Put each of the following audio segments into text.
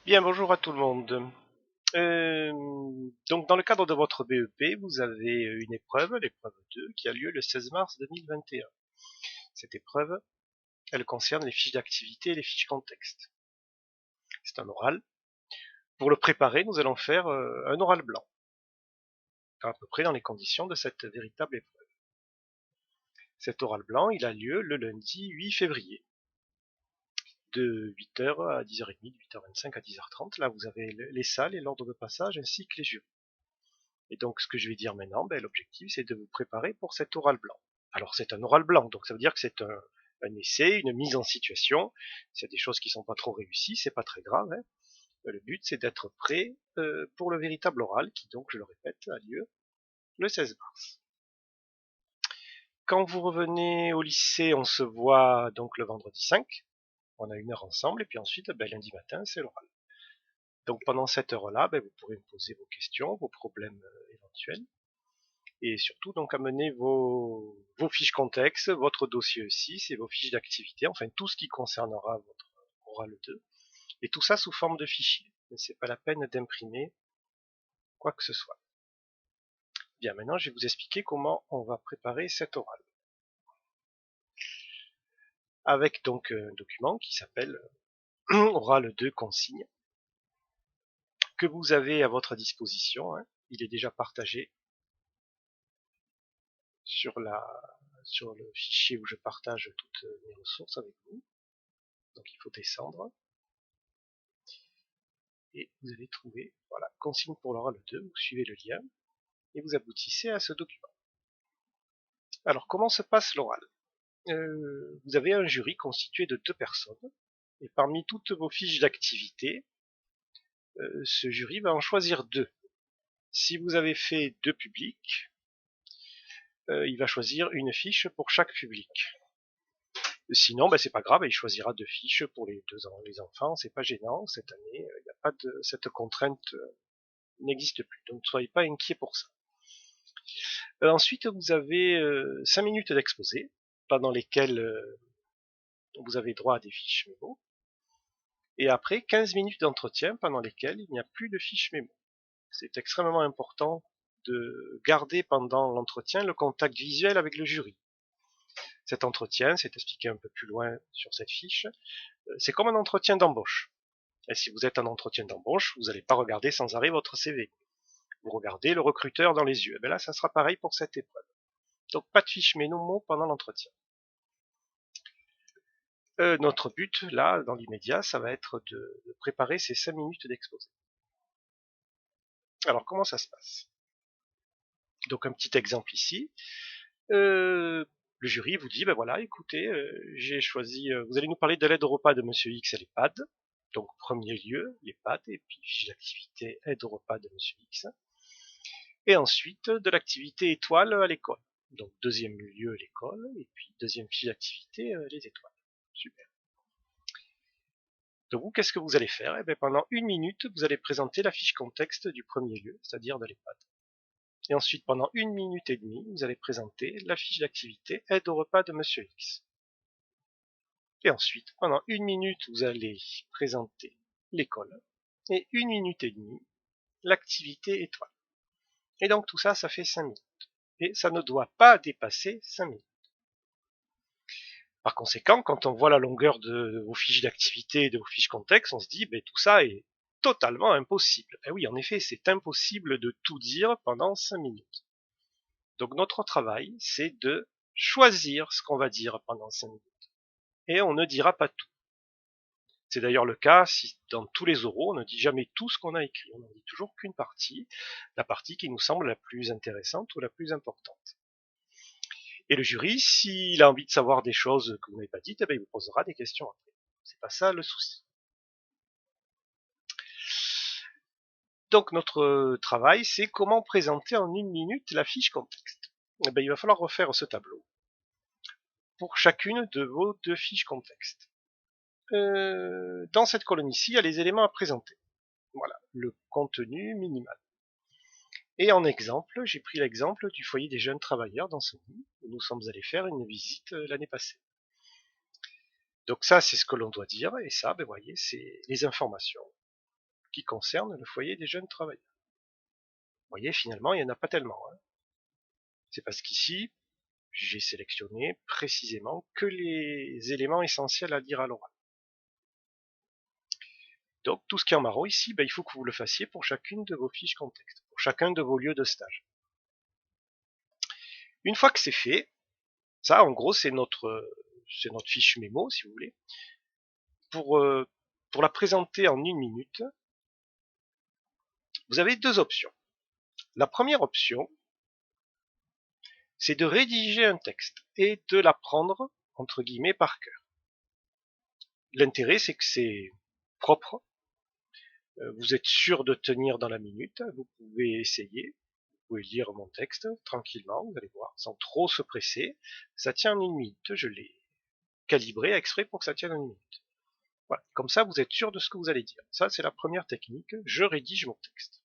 Bien, bonjour à tout le monde. Euh, donc, dans le cadre de votre BEP, vous avez une épreuve, l'épreuve 2, qui a lieu le 16 mars 2021. Cette épreuve, elle concerne les fiches d'activité et les fiches contexte. C'est un oral. Pour le préparer, nous allons faire un oral blanc, à peu près dans les conditions de cette véritable épreuve. Cet oral blanc, il a lieu le lundi 8 février, de 8h à 10h30, de 8h25 à 10h30. Là, vous avez les salles et l'ordre de passage, ainsi que les jurys. Et donc, ce que je vais dire maintenant, l'objectif, c'est de vous préparer pour cet oral blanc. Alors, c'est un oral blanc, donc ça veut dire que c'est un essai, une mise en situation. S'il y a des choses qui sont pas trop réussies, c'est pas très grave, hein. Le but, c'est d'être prêt pour le véritable oral, qui donc, je le répète, a lieu le 16 mars. Quand vous revenez au lycée, on se voit donc le vendredi 5. On a une heure ensemble, et puis ensuite, lundi matin, c'est l'oral. Donc pendant cette heure-là, vous pourrez me poser vos questions, vos problèmes éventuels. Et surtout donc amener vos fiches contexte, votre dossier E6 et vos fiches d'activité, enfin tout ce qui concernera votre oral 2, et tout ça sous forme de fichier. Mais c'est pas la peine d'imprimer quoi que ce soit. Bien, maintenant je vais vous expliquer comment on va préparer cet oral. Avec donc un document qui s'appelle oral 2 consigne, que vous avez à votre disposition, hein. Il est déjà partagé sur le fichier où je partage toutes mes ressources avec vous. Donc il faut descendre. Et vous allez trouver, voilà, consigne pour l'oral 2, vous suivez le lien, et vous aboutissez à ce document. Alors, comment se passe l'oral? Vous avez un jury constitué de 2 personnes, et parmi toutes vos fiches d'activité, ce jury va en choisir 2. Si vous avez fait 2 publics, il va choisir une fiche pour chaque public. Sinon, c'est pas grave, il choisira 2 fiches pour les enfants, c'est pas gênant, cette année, il n'y a pas de, cette contrainte n'existe plus, donc ne soyez pas inquiets pour ça. Ensuite, vous avez 5 minutes d'exposé, pendant lesquelles vous avez droit à des fiches mémo, et après 15 minutes d'entretien, pendant lesquelles il n'y a plus de fiches mémo. C'est extrêmement important de garder pendant l'entretien le contact visuel avec le jury. Cet entretien, c'est expliqué un peu plus loin sur cette fiche, c'est comme un entretien d'embauche. Et si vous êtes en entretien d'embauche, vous n'allez pas regarder sans arrêt votre CV. Vous regardez le recruteur dans les yeux. Et bien là, ça sera pareil pour cette épreuve. Donc pas de fiches mémo pendant l'entretien. Notre but, là, dans l'immédiat, ça va être de préparer ces 5 minutes d'exposé. Alors, comment ça se passe? Donc, un petit exemple ici. Le jury vous dit, voilà, écoutez, j'ai choisi, vous allez nous parler de l'aide au repas de Monsieur X à l'EHPAD. Donc, premier lieu, l'EHPAD, et puis fiche d'activité, aide au repas de Monsieur X. Et ensuite, de l'activité étoile à l'école. Donc, deuxième lieu, l'école, et puis deuxième fiche d'activité, les étoiles. Super. Donc vous, qu'est-ce que vous allez faire? Pendant 1 minute, vous allez présenter la fiche contexte du premier lieu, c'est-à-dire de l'EHPAD. Et ensuite, pendant 1 minute et demie, vous allez présenter la fiche d'activité aide au repas de Monsieur X. Et ensuite, pendant 1 minute, vous allez présenter l'école. Et 1 minute et demie, l'activité étoile. Et donc tout ça, ça fait 5 minutes. Et ça ne doit pas dépasser 5 minutes. Par conséquent, quand on voit la longueur de vos fiches d'activité et de vos fiches contexte, on se dit, tout ça est totalement impossible. Et oui, en effet, c'est impossible de tout dire pendant 5 minutes. Donc notre travail, c'est de choisir ce qu'on va dire pendant 5 minutes. Et on ne dira pas tout. C'est d'ailleurs le cas si dans tous les oraux, on ne dit jamais tout ce qu'on a écrit. On n'en dit toujours qu'une partie, la partie qui nous semble la plus intéressante ou la plus importante. Et le jury, s'il a envie de savoir des choses que vous n'avez pas dites, il vous posera des questions après. C'est pas ça le souci. Donc notre travail, c'est comment présenter en 1 minute la fiche contexte. Il va falloir refaire ce tableau pour chacune de vos 2 fiches contexte. Dans cette colonne ici, il y a les éléments à présenter. Voilà, le contenu minimal. Et en exemple, j'ai pris l'exemple du foyer des jeunes travailleurs d'Ancenis, où nous sommes allés faire une visite l'année passée. Donc ça, c'est ce que l'on doit dire, et ça, vous voyez, c'est les informations. qui concerne le foyer des jeunes travailleurs. Vous voyez, finalement, il n'y en a pas tellement. Hein. C'est parce qu'ici, j'ai sélectionné précisément que les éléments essentiels à dire à l'oral. Donc tout ce qui est en marron ici, il faut que vous le fassiez pour chacune de vos fiches contexte, pour chacun de vos lieux de stage. Une fois que c'est fait, ça en gros c'est notre fiche mémo si vous voulez. Pour la présenter en 1 minute, vous avez 2 options. La première option, c'est de rédiger un texte et de l'apprendre entre guillemets par cœur. L'intérêt c'est que c'est propre, vous êtes sûr de tenir dans la minute, vous pouvez essayer. Vous pouvez lire mon texte tranquillement, vous allez voir, sans trop se presser. Ça tient en 1 minute, je l'ai calibré exprès pour que ça tienne en 1 minute. Voilà, comme ça vous êtes sûr de ce que vous allez dire. Ça c'est la première technique, je rédige mon texte.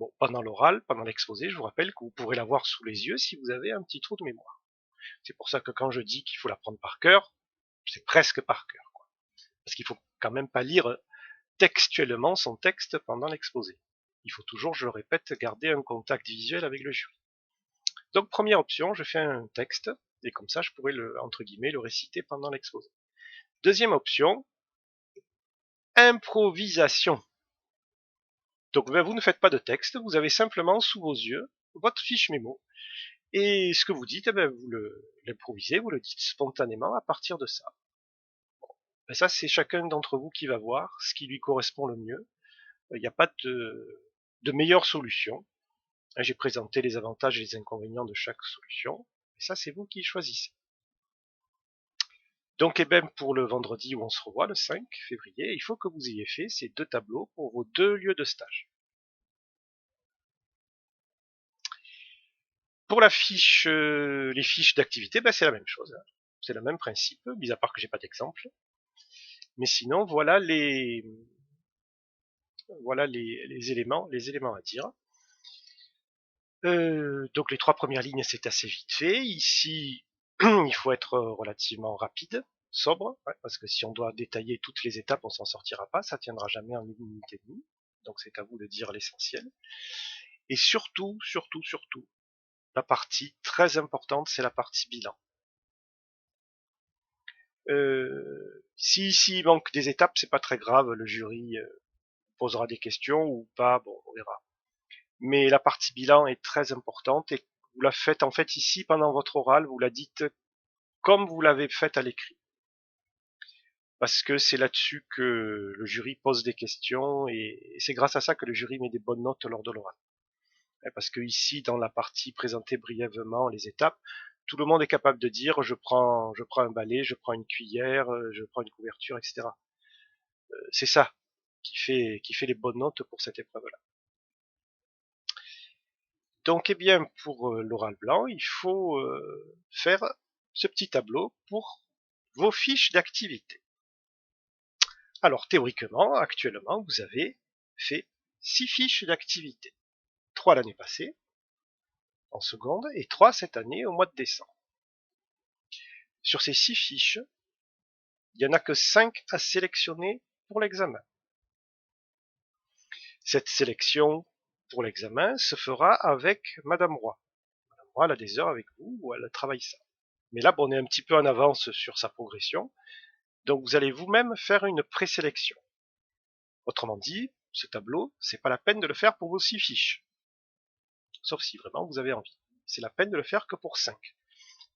Bon, pendant l'oral, pendant l'exposé, je vous rappelle que vous pourrez l'avoir sous les yeux si vous avez un petit trou de mémoire. C'est pour ça que quand je dis qu'il faut l'apprendre par cœur, c'est presque par cœur, quoi. Parce qu'il faut quand même pas lire textuellement son texte pendant l'exposé. Il faut toujours, je le répète, garder un contact visuel avec le jury. Donc première option, je fais un texte, et comme ça je pourrais entre guillemets le réciter pendant l'exposé. Deuxième option, improvisation. Donc vous ne faites pas de texte, vous avez simplement sous vos yeux votre fiche mémo. Et ce que vous dites, vous l'improvisez, vous le dites spontanément à partir de ça. Bon, ça c'est chacun d'entre vous qui va voir ce qui lui correspond le mieux. Il n'y a pas de meilleure solution. J'ai présenté les avantages et les inconvénients de chaque solution. Et ça c'est vous qui choisissez. Donc pour le vendredi où on se revoit, le 5 février, il faut que vous ayez fait ces 2 tableaux pour vos 2 lieux de stage. Pour les fiches d'activité, c'est la même chose. Hein. C'est le même principe, mis à part que j'ai pas d'exemple. Mais sinon, voilà les éléments à dire. Donc les 3 premières lignes, c'est assez vite fait. Ici, il faut être relativement rapide, sobre, parce que si on doit détailler toutes les étapes, on s'en sortira pas, ça tiendra jamais en 1 minute et demie. Donc c'est à vous de dire l'essentiel. Et surtout, la partie très importante, c'est la partie bilan. S'il manque des étapes, c'est pas très grave, le jury posera des questions ou pas, bon, on verra. Mais la partie bilan est très importante et vous la faites en fait ici pendant votre oral, vous la dites comme vous l'avez faite à l'écrit. Parce que c'est là-dessus que le jury pose des questions et c'est grâce à ça que le jury met des bonnes notes lors de l'oral. Parce que ici, dans la partie présentée brièvement les étapes, tout le monde est capable de dire je prends un balai, je prends une cuillère, je prends une couverture, etc. C'est ça qui fait les bonnes notes pour cette épreuve-là. Donc, pour l'oral blanc, il faut faire ce petit tableau pour vos fiches d'activité. Alors, théoriquement, actuellement, vous avez fait 6 fiches d'activité. 3 l'année passée, en seconde, et 3 cette année au mois de décembre. Sur ces 6 fiches, il n'y en a que 5 à sélectionner pour l'examen. Cette sélection pour l'examen se fera avec Madame Roy. Madame Roy, elle a des heures avec vous où elle travaille ça. Mais là, on est un petit peu en avance sur sa progression. Donc vous allez vous-même faire une présélection. Autrement dit, ce tableau, c'est pas la peine de le faire pour vos 6 fiches. Sauf si vraiment vous avez envie. C'est la peine de le faire que pour 5.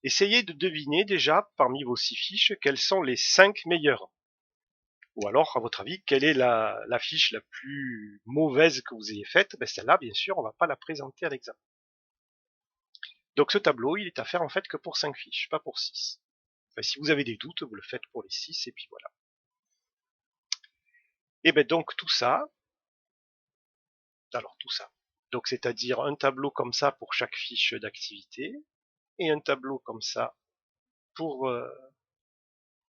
Essayez de deviner déjà parmi vos 6 fiches quelles sont les 5 meilleures. Ou alors, à votre avis, quelle est la fiche la plus mauvaise que vous ayez faite? Celle-là, bien sûr, on ne va pas la présenter à l'examen. Donc ce tableau, il est à faire en fait que pour 5 fiches, pas pour 6. Enfin, si vous avez des doutes, vous le faites pour les 6 et puis voilà. Et donc tout ça, donc c'est-à-dire un tableau comme ça pour chaque fiche d'activité, et un tableau comme ça pour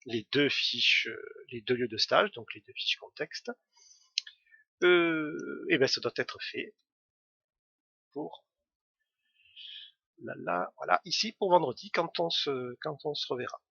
les 2 fiches, les 2 lieux de stage, donc les 2 fiches contexte, ça doit être fait pour voilà, ici pour vendredi quand on se reverra.